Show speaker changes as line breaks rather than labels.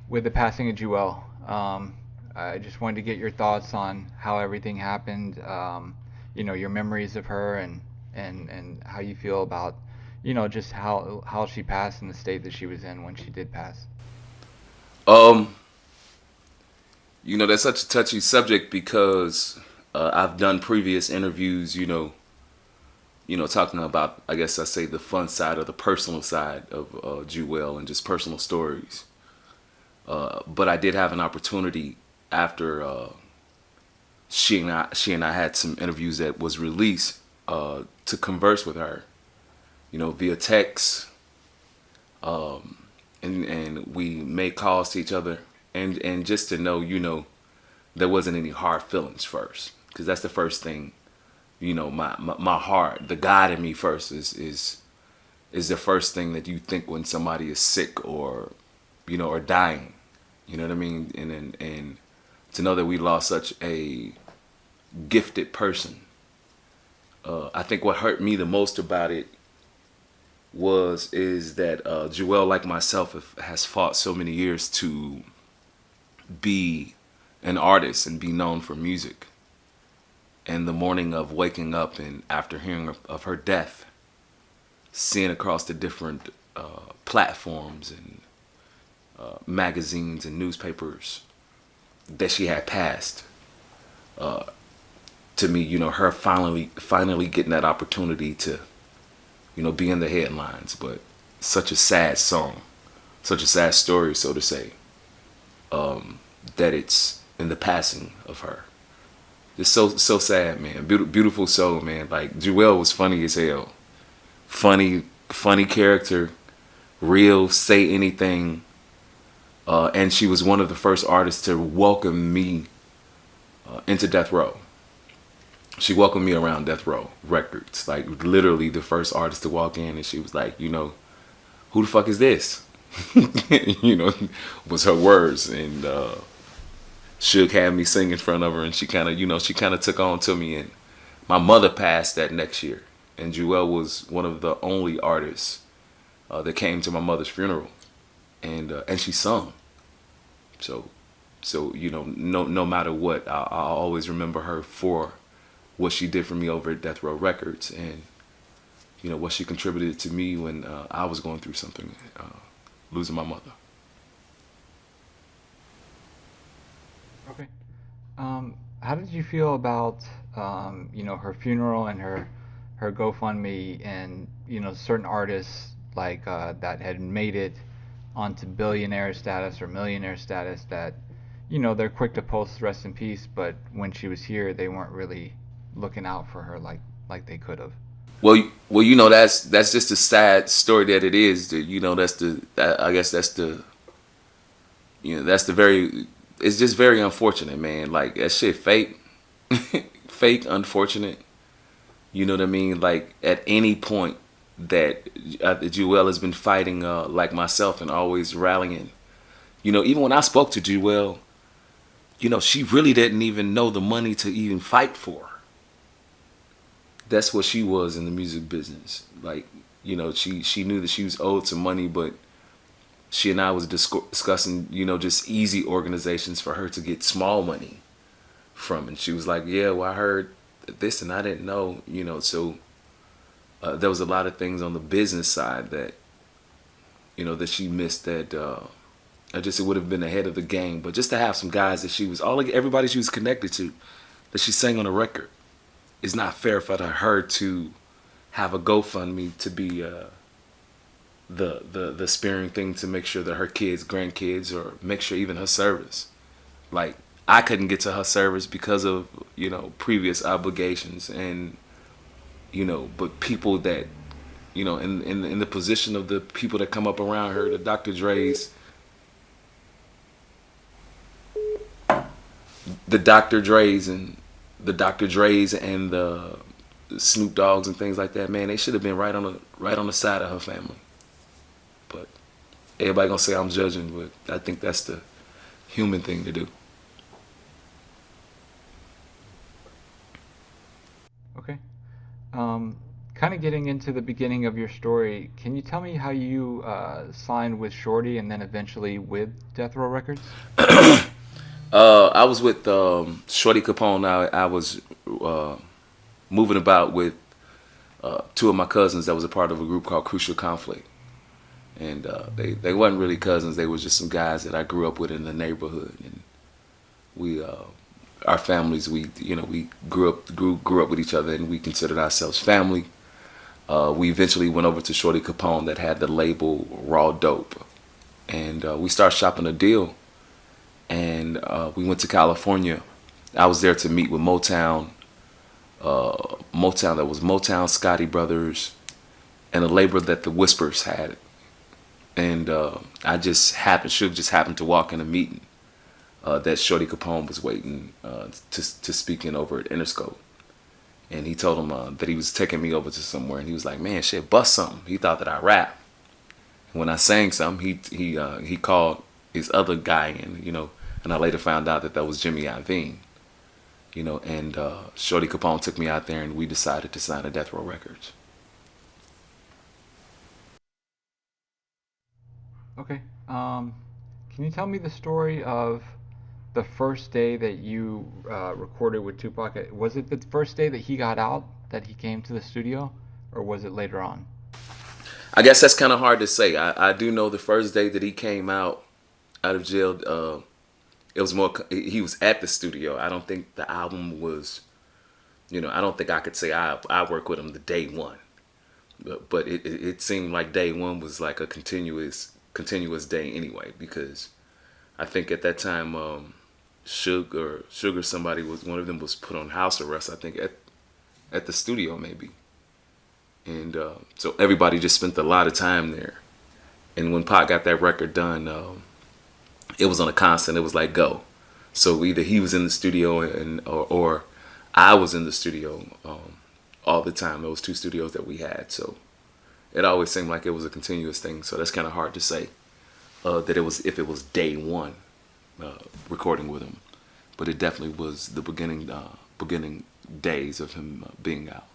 with the passing of Jewell. I just wanted to get your thoughts on how everything happened. Your memories of her and how you feel about, just how she passed and the state that she was in when she did pass.
Um, that's such a touchy subject because I've done previous interviews, talking about, I guess I say, the fun side or the personal side of Jewell and just personal stories. But I did have an opportunity after she and I had some interviews that was released to converse with her, via text, and we made calls to each other, and just to know, there wasn't any hard feelings first, because that's the first thing. My heart, the God in me first is the first thing that you think when somebody is sick or or dying. You know what I mean? And to know that we lost such a gifted person. I think what hurt me the most about it is that Joelle, like myself, has fought so many years to be an artist and be known for music. And the morning of waking up and after hearing of her death, seeing across the different platforms and magazines and newspapers that she had passed, to me, her finally getting that opportunity to, be in the headlines. But such a sad song, such a sad story, so to say, that it's in the passing of her. It's so sad, man. Beautiful soul, man. Like, Jewell was funny as hell. Funny character, real, say anything. And she was one of the first artists to welcome me into Death Row. She welcomed me around Death Row Records. Like, literally the first artist to walk in, and she was like, who the fuck is this? you know, was her words. And Suge had me sing in front of her, and she kind of, she kind of took on to me. And my mother passed that next year, and Jewell was one of the only artists that came to my mother's funeral, and she sung. So, no matter what, I'll always remember her for what she did for me over at Death Row Records, and what she contributed to me when I was going through something, losing my mother.
Okay. How did you feel about her funeral and her GoFundMe and certain artists like that had made it onto billionaire status or millionaire status that they're quick to post rest in peace, but when she was here they weren't really looking out for her like they could have.
Well, that's just a sad story that it is. That that's I guess that's the that's the very. It's just very unfortunate, man. Like, that shit fake, fake, unfortunate. You know what I mean? Like, at any point that Jewell has been fighting, like myself, and always rallying. Even when I spoke to Jewell, she really didn't even know the money to even fight for. That's what she was in the music business. Like, she knew that she was owed some money, but she and I was discussing, just easy organizations for her to get small money from. And she was like, yeah, well, I heard this and I didn't know, so there was a lot of things on the business side that, that she missed that I just, it would have been ahead of the game. But just to have some guys that everybody she was connected to, that she sang on a record, it's not fair for her to have a GoFundMe to be the sparing thing to make sure that her kids, grandkids, or make sure even her service. Like, I couldn't get to her service because of previous obligations, and but people that in the position of the people that come up around her, the Dr. Dre's and the Snoop Dogs and things like that. Man, they should have been right on the side of her family. But everybody gonna say I'm judging, but I think that's the human thing to do.
Okay. kind of getting into the beginning of your story, can you tell me how you signed with Shorty and then eventually with Death Row Records?
I was with Shorty Capone. I was uh, moving about with two of my cousins that was a part of a group called Crucial Conflict. And they wasn't really cousins. They was just some guys that I grew up with in the neighborhood. And we, our families, we grew up with each other, and we considered ourselves family. We eventually went over to Shorty Capone that had the label Raw Dope, and we started shopping a deal. And we went to California. I was there to meet with Motown. Motown, that was Motown, Scotty Brothers, and a label that the Whispers had. And Suge just happened to walk in a meeting that Shorty Capone was waiting to speak in over at Interscope. And he told him that he was taking me over to somewhere, and he was like, "Man, shit, bust something." He thought that I rap. And when I sang something, he called his other guy in, and I later found out that that was Jimmy Iovine, and Shorty Capone took me out there, and we decided to sign a Death Row Records.
Okay. Can you tell me the story of the first day that you recorded with Tupac? Was it the first day that he got out that he came to the studio, or was it later on?
I guess that's kind of hard to say. I do know the first day that he came out of jail, it was more. He was at the studio. I don't think the album was. I don't think I could say I worked with him the day one, but it seemed like day one was like a continuous day anyway, because I think at that time, Sugar somebody was one of them was put on house arrest. I think at the studio maybe, and so everybody just spent a lot of time there. And when Pac got that record done, it was on a constant. It was like go. So either he was in the studio or I was in the studio all the time. Those two studios that we had. So it always seemed like it was a continuous thing. So that's kind of hard to say that it was if it was day one recording with him, but it definitely was the beginning days of him being out.